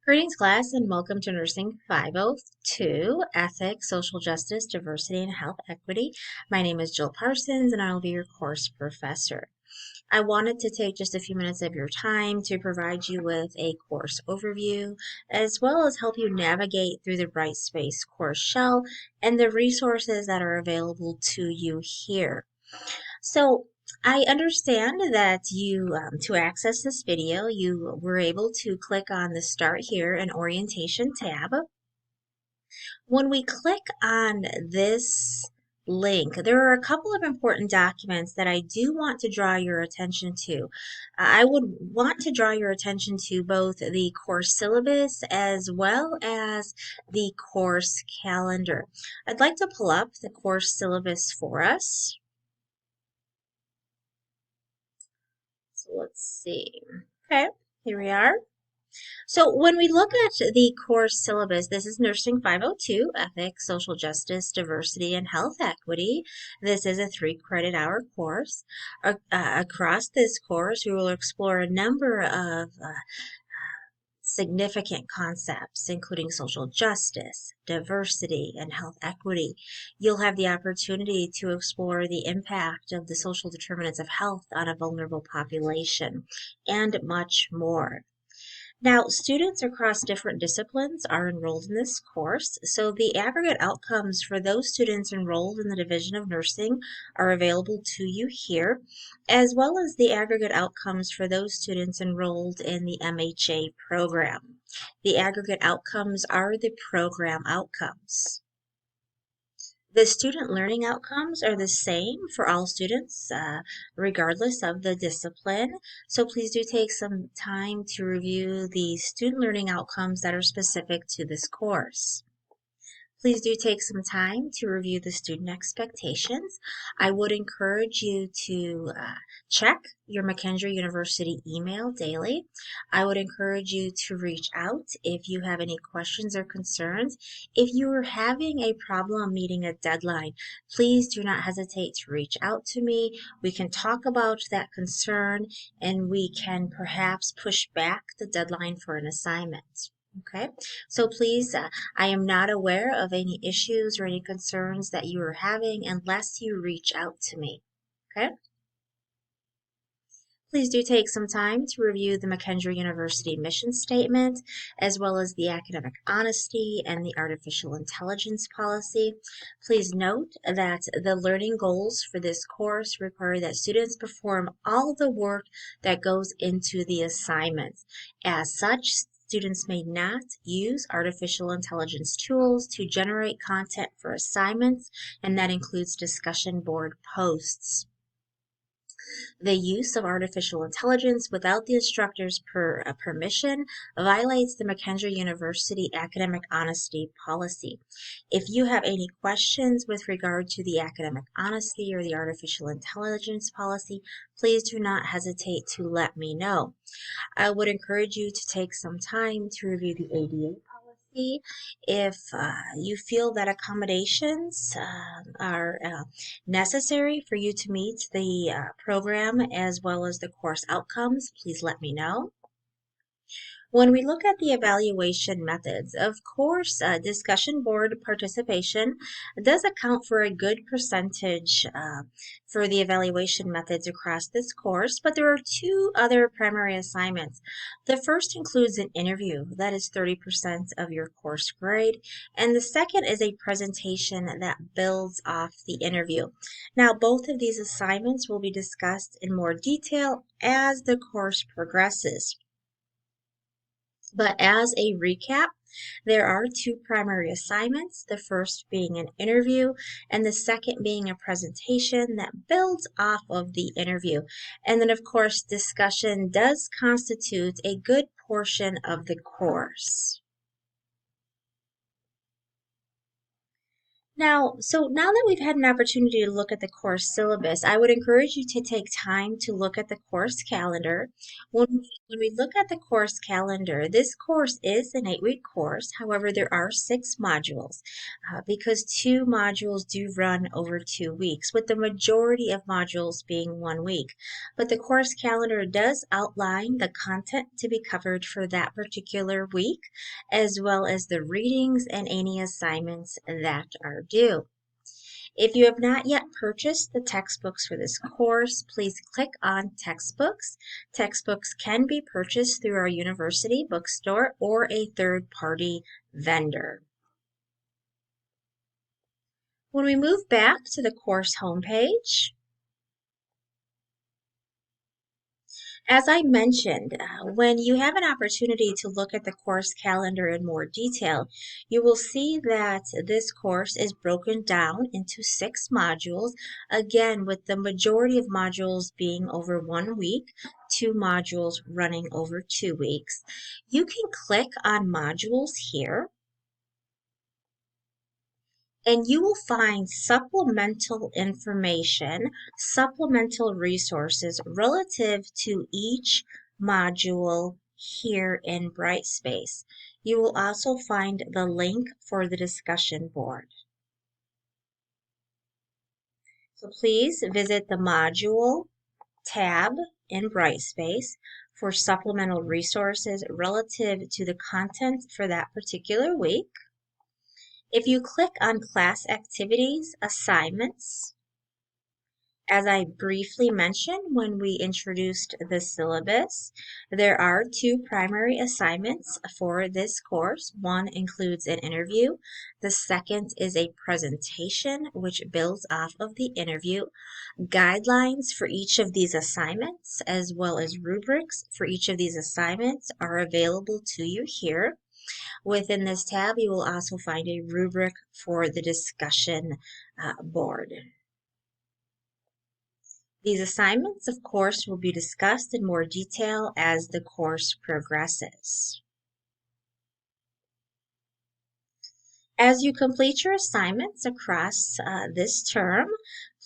Greetings, class, and welcome to Nursing 502, Ethics, Social Justice, Diversity, and Health Equity. My name is Jill Parsons, and I will be your course professor. I wanted to take just a few minutes of your time to provide you with a course overview, as well as help you navigate through the Brightspace course shell and the resources that are available to you here. So I understand that to access this video, you were able to click on the Start Here and Orientation tab. When we click on this link, there are a couple of important documents that I do want to draw your attention to. I would want to draw your attention to both the course syllabus as well as the course calendar. I'd like to pull up the course syllabus for us. So let's see. Okay, here we are. So when we look at the course syllabus, this is Nursing 502, Ethics, Social Justice, Diversity, and Health Equity. This is a 3 credit hour course. Across this course, we will explore a number of significant concepts, including social justice, diversity, and health equity. You'll have the opportunity to explore the impact of the social determinants of health on a vulnerable population, and much more. Now, students across different disciplines are enrolled in this course, so the aggregate outcomes for those students enrolled in the Division of Nursing are available to you here, as well as the aggregate outcomes for those students enrolled in the MHA program. The aggregate outcomes are the program outcomes. The student learning outcomes are the same for all students, regardless of the discipline. So please do take some time to review the student learning outcomes that are specific to this course. Please do take some time to review the student expectations. I would encourage you to check your McKendree University email daily. I would encourage you to reach out if you have any questions or concerns. If you are having a problem meeting a deadline, please do not hesitate to reach out to me. We can talk about that concern and we can perhaps push back the deadline for an assignment. Okay, so please, I am not aware of any issues or any concerns that you are having unless you reach out to me. Okay, please do take some time to review the McKendree University mission statement, as well as the academic honesty and the artificial intelligence policy. Please note that the learning goals for this course require that students perform all the work that goes into the assignments. As such, students may not use artificial intelligence tools to generate content for assignments, and that includes discussion board posts. The use of artificial intelligence without the instructor's permission violates the McKendree University academic honesty policy. If you have any questions with regard to the academic honesty or the artificial intelligence policy, please do not hesitate to let me know. I would encourage you to take some time to review the ADA policy. If you feel that accommodations are necessary for you to meet the program as well as the course outcomes, please let me know. When we look at the evaluation methods, of course, discussion board participation does account for a good percentage for the evaluation methods across this course, but there are 2 other primary assignments. The first includes an interview, that is 30% of your course grade, and the second is a presentation that builds off the interview. Now, both of these assignments will be discussed in more detail as the course progresses. But as a recap, there are 2 primary assignments, the first being an interview and the second being a presentation that builds off of the interview. And then, of course, discussion does constitute a good portion of the course. Now that we've had an opportunity to look at the course syllabus, I would encourage you to take time to look at the course calendar. When we look at the course calendar, this course is an 8-week course. However, there are 6 modules because 2 modules do run over 2 weeks, with the majority of modules being 1 week. But the course calendar does outline the content to be covered for that particular week, as well as the readings and any assignments that are due. If you have not yet purchased the textbooks for this course, please click on Textbooks. Textbooks can be purchased through our university bookstore or a third-party vendor. When we move back to the course homepage, as I mentioned, when you have an opportunity to look at the course calendar in more detail, you will see that this course is broken down into 6 modules, again, with the majority of modules being over 1 week, 2 modules running over 2 weeks. You can click on modules here, and you will find supplemental information, supplemental resources relative to each module here in Brightspace. You will also find the link for the discussion board. So please visit the module tab in Brightspace for supplemental resources relative to the content for that particular week. If you click on class activities, assignments, as I briefly mentioned when we introduced the syllabus, there are 2 primary assignments for this course. One includes an interview. The second is a presentation which builds off of the interview. Guidelines for each of these assignments, as well as rubrics for each of these assignments, are available to you here. Within this tab, you will also find a rubric for the discussion board. These assignments, of course, will be discussed in more detail as the course progresses. As you complete your assignments across this term,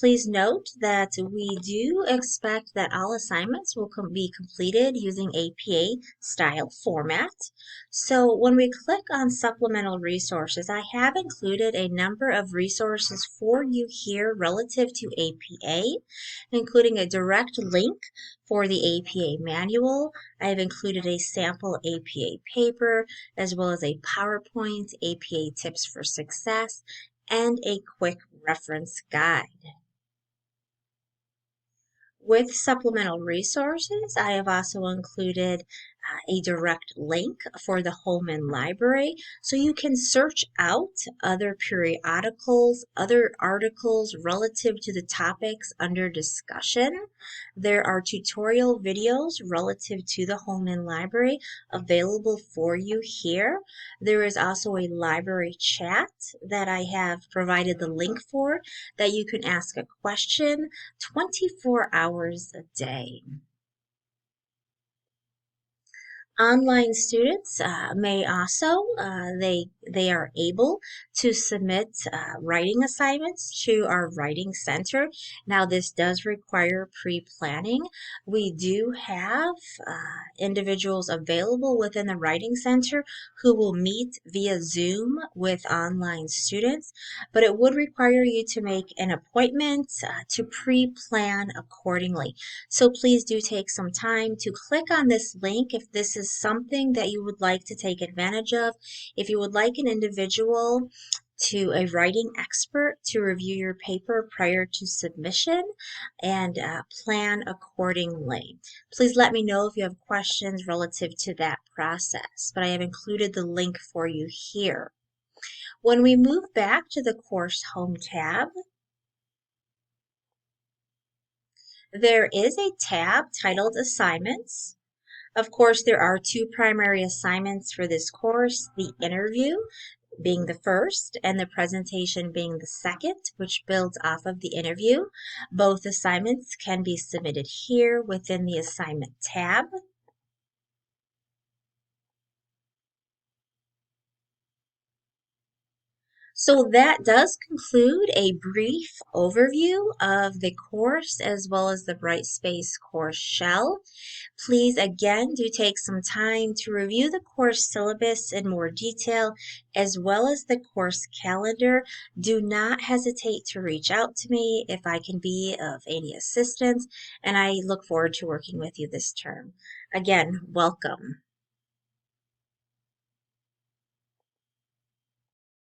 please note that we do expect that all assignments will be completed using APA style format. So when we click on supplemental resources, I have included a number of resources for you here relative to APA, including a direct link for the APA manual. I have included a sample APA paper, as well as a PowerPoint, APA Tips for Success, and a quick reference guide. With supplemental resources, I have also included a direct link for the Holman Library, so you can search out other periodicals, other articles relative to the topics under discussion. There are tutorial videos relative to the Holman Library available for you here. There is also a library chat that I have provided the link for that you can ask a question 24 hours a day. Online students may also, they are able to submit writing assignments to our writing center. Now this does require pre-planning. We do have individuals available within the writing center who will meet via Zoom with online students, but it would require you to make an appointment to pre-plan accordingly. So please do take some time to click on this link if this is something that you would like to take advantage of. If you would like an individual to a writing expert to review your paper prior to submission and plan accordingly. Please let me know if you have questions relative to that process, but I have included the link for you here. When we move back to the course home tab, there is a tab titled Assignments. Of course, there are 2 primary assignments for this course, the interview being the first and the presentation being the second, which builds off of the interview. Both assignments can be submitted here within the assignment tab. So that does conclude a brief overview of the course as well as the Brightspace course shell. Please again do take some time to review the course syllabus in more detail as well as the course calendar. Do not hesitate to reach out to me if I can be of any assistance, and I look forward to working with you this term. Again, welcome.